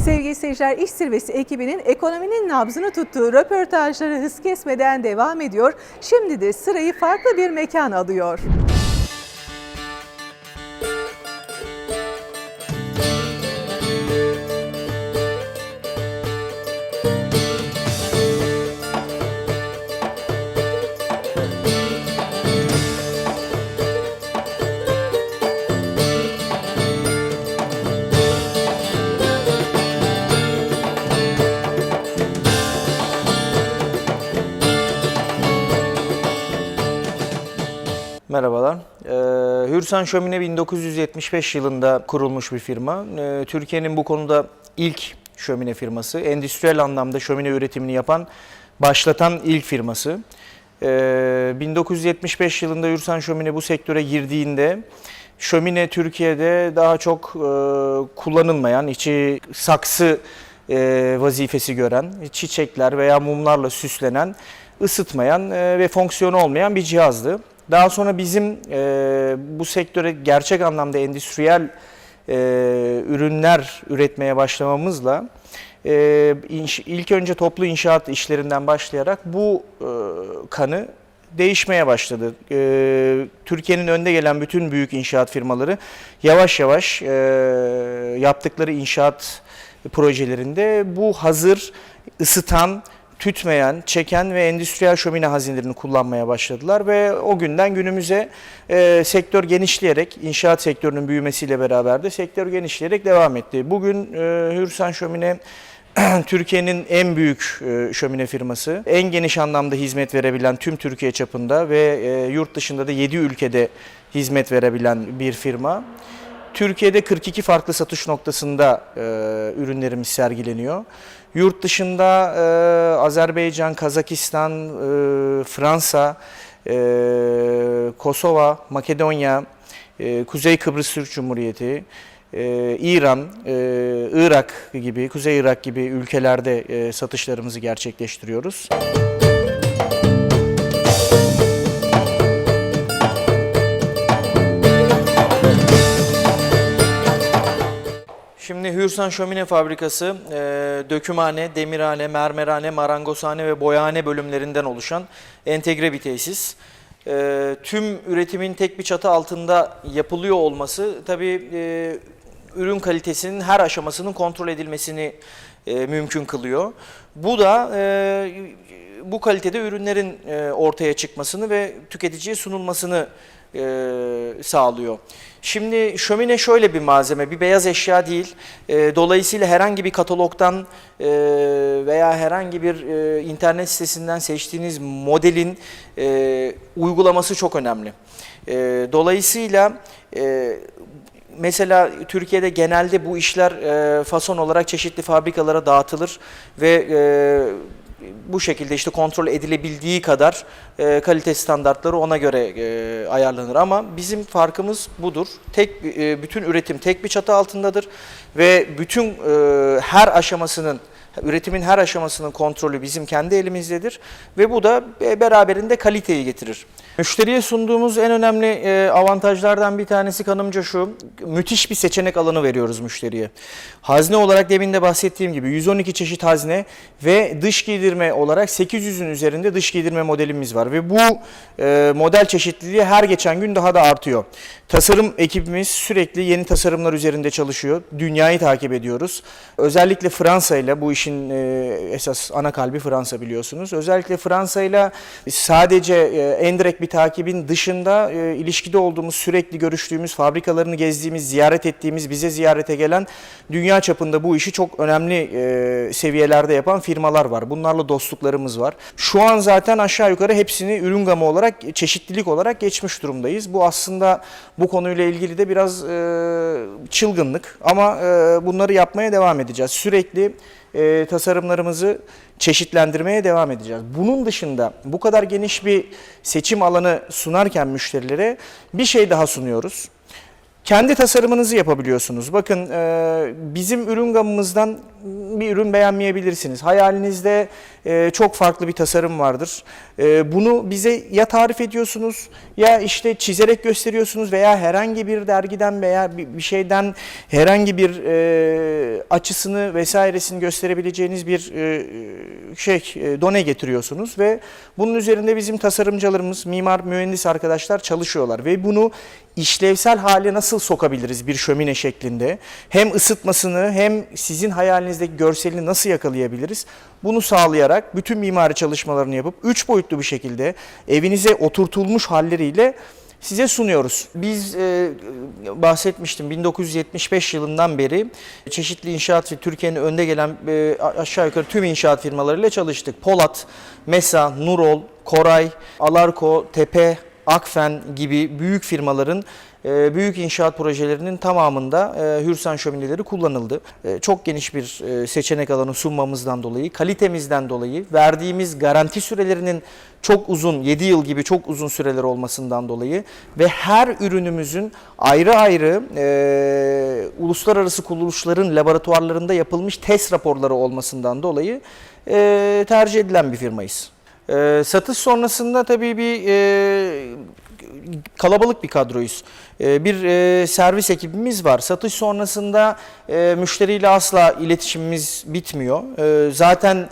Sevgili seyirciler, İş Zirvesi ekibinin ekonominin nabzını tuttuğu röportajları hız kesmeden devam ediyor. Şimdi de sırayı farklı bir mekan alıyor. Merhabalar. Hürsan Şömine 1975 yılında kurulmuş bir firma. Türkiye'nin bu konuda ilk şömine firması. Endüstriyel anlamda şömine üretimini başlatan ilk firması. 1975 yılında Hürsan Şömine bu sektöre girdiğinde şömine Türkiye'de daha çok kullanılmayan, içi saksı vazifesi gören, çiçekler veya mumlarla süslenen, ısıtmayan ve fonksiyonu olmayan bir cihazdı. Daha sonra bizim bu sektöre gerçek anlamda endüstriyel ürünler üretmeye başlamamızla ilk önce toplu inşaat işlerinden başlayarak bu kanı değişmeye başladı. Türkiye'nin önde gelen bütün büyük inşaat firmaları yavaş yavaş yaptıkları inşaat projelerinde bu hazır, ısıtan, tütmeyen, çeken ve endüstriyel şömine hazinelerini kullanmaya başladılar ve o günden günümüze sektör genişleyerek, inşaat sektörünün büyümesiyle beraber de sektör genişleyerek devam etti. Bugün Hürsan Şömine Türkiye'nin en büyük şömine firması, en geniş anlamda hizmet verebilen tüm Türkiye çapında ve yurt dışında da 7 ülkede hizmet verebilen bir firma. Türkiye'de 42 farklı satış noktasında ürünlerimiz sergileniyor. Yurt dışında Azerbaycan, Kazakistan, Fransa, Kosova, Makedonya, Kuzey Kıbrıs Türk Cumhuriyeti, İran, Irak gibi, Kuzey Irak gibi ülkelerde satışlarımızı gerçekleştiriyoruz. Şimdi Hürsan Şömine Fabrikası dökümhane, demirhane, mermerhane, marangozhane ve boyahane bölümlerinden oluşan entegre bir tesis. Tüm üretimin tek bir çatı altında yapılıyor olması tabii ürün kalitesinin her aşamasının kontrol edilmesini mümkün kılıyor. Bu da bu kalitede ürünlerin ortaya çıkmasını ve tüketiciye sunulmasını sağlıyor. Şimdi şömine şöyle bir malzeme, bir beyaz eşya değil. Dolayısıyla herhangi bir katalogdan veya herhangi bir internet sitesinden seçtiğiniz modelin uygulaması çok önemli. Dolayısıyla mesela Türkiye'de genelde bu işler fason olarak çeşitli fabrikalara dağıtılır ve bu şekilde işte kontrol edilebildiği kadar kalite standartları ona göre ayarlanır. Ama bizim farkımız budur. Bütün üretim tek bir çatı altındadır ve bütün üretimin her aşamasının kontrolü bizim kendi elimizdedir ve bu da beraberinde kaliteyi getirir. Müşteriye sunduğumuz en önemli avantajlardan bir tanesi kanımca şu: müthiş bir seçenek alanı veriyoruz müşteriye. Hazne olarak demin de bahsettiğim gibi 112 çeşit hazne ve dış giydirme olarak 800'ün üzerinde dış giydirme modelimiz var ve bu model çeşitliliği her geçen gün daha da artıyor. Tasarım ekibimiz sürekli yeni tasarımlar üzerinde çalışıyor. Dünyayı takip ediyoruz. Özellikle Fransa ile, bu işin esas ana kalbi Fransa biliyorsunuz. Özellikle Fransa ile sadece endirekt bir takibin dışında ilişkide olduğumuz, sürekli görüştüğümüz, fabrikalarını gezdiğimiz, ziyaret ettiğimiz, bize ziyarete gelen, dünya çapında bu işi çok önemli seviyelerde yapan firmalar var. Bunlarla dostluklarımız var. Şu an zaten aşağı yukarı hepsini ürün gamı olarak, çeşitlilik olarak geçmiş durumdayız. Bu aslında bu konuyla ilgili de biraz çılgınlık ama bunları yapmaya devam edeceğiz. Sürekli tasarımlarımızı çeşitlendirmeye devam edeceğiz. Bunun dışında bu kadar geniş bir seçim alanı sunarken müşterilere bir şey daha sunuyoruz. Kendi tasarımınızı yapabiliyorsunuz. Bakın bizim ürün gamımızdan bir ürün beğenmeyebilirsiniz. Hayalinizde çok farklı bir tasarım vardır. Bunu bize ya tarif ediyorsunuz ya işte çizerek gösteriyorsunuz veya herhangi bir dergiden veya bir şeyden herhangi bir açısını vesairesini gösterebileceğiniz bir done getiriyorsunuz ve bunun üzerinde bizim tasarımcılarımız, mimar, mühendis arkadaşlar çalışıyorlar ve bunu işlevsel hale nasıl sokabiliriz bir şömine şeklinde? Hem ısıtmasını hem sizin hayalinizdeki görselini nasıl yakalayabiliriz? Bunu sağlayarak bütün mimari çalışmalarını yapıp 3 boyutlu bir şekilde evinize oturtulmuş halleriyle size sunuyoruz. Biz bahsetmiştim 1975 yılından beri çeşitli inşaat ve Türkiye'nin önde gelen aşağı yukarı tüm inşaat firmalarıyla çalıştık. Polat, Mesa, Nurol, Koray, Alarko, Tepe, Akfen gibi büyük firmaların büyük inşaat projelerinin tamamında Hürsan şömineleri kullanıldı. Çok geniş bir seçenek alanı sunmamızdan dolayı, kalitemizden dolayı, verdiğimiz garanti sürelerinin çok uzun, 7 yıl gibi çok uzun süreler olmasından dolayı ve her ürünümüzün ayrı ayrı uluslararası kuruluşların laboratuvarlarında yapılmış test raporları olmasından dolayı tercih edilen bir firmayız. Satış sonrasında tabii bir kalabalık bir kadroyuz. Bir servis ekibimiz var. Satış sonrasında müşteriyle asla iletişimimiz bitmiyor. Zaten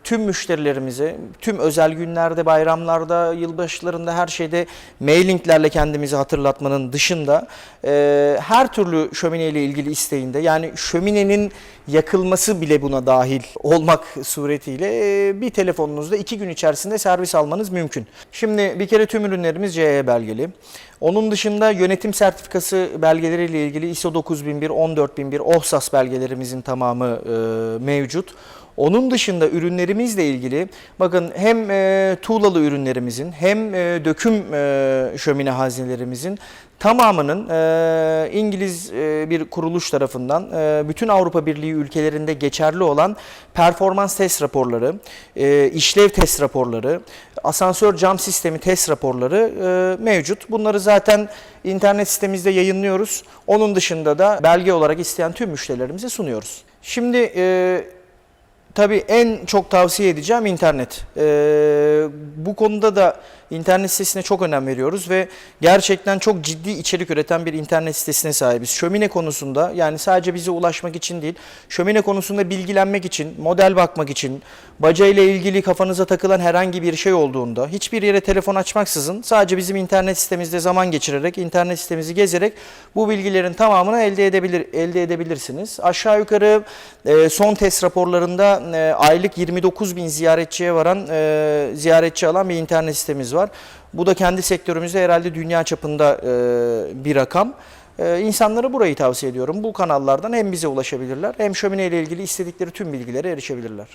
tüm müşterilerimize, tüm özel günlerde, bayramlarda, yılbaşlarında her şeyde mailinglerle kendimizi hatırlatmanın dışında her türlü şömine ile ilgili isteğinde, yani şöminenin yakılması bile buna dahil olmak suretiyle bir telefonunuzda 2 gün içerisinde servis almanız mümkün. Şimdi bir kere tüm ürünlerimiz CE belgeli. Onun dışında yönetim sertifikası belgeleriyle ilgili ISO 9001, 14001, OHSAS belgelerimizin tamamı mevcut. Onun dışında ürünlerimizle ilgili bakın hem tuğlalı ürünlerimizin hem döküm şömine haznelerimizin tamamının İngiliz bir kuruluş tarafından bütün Avrupa Birliği ülkelerinde geçerli olan performans test raporları, işlev test raporları, asansör cam sistemi test raporları mevcut. Bunları zaten internet sitemizde yayınlıyoruz. Onun dışında da belge olarak isteyen tüm müşterilerimize sunuyoruz. Şimdi tabii en çok tavsiye edeceğim internet. Bu konuda da internet sitesine çok önem veriyoruz ve gerçekten çok ciddi içerik üreten bir internet sitesine sahibiz. Şömine konusunda, yani sadece bize ulaşmak için değil, şömine konusunda bilgilenmek için, model bakmak için, baca ile ilgili kafanıza takılan herhangi bir şey olduğunda hiçbir yere telefon açmaksızın sadece bizim internet sitemizde zaman geçirerek, internet sitemizi gezerek bu bilgilerin tamamını elde edebilirsiniz. Aşağı yukarı son test raporlarında aylık 29.000 ziyaretçi alan bir internet sitemiz var. Bu da kendi sektörümüzde herhalde dünya çapında bir rakam. İnsanlara burayı tavsiye ediyorum. Bu kanallardan hem bize ulaşabilirler hem şömine ile ilgili istedikleri tüm bilgilere erişebilirler.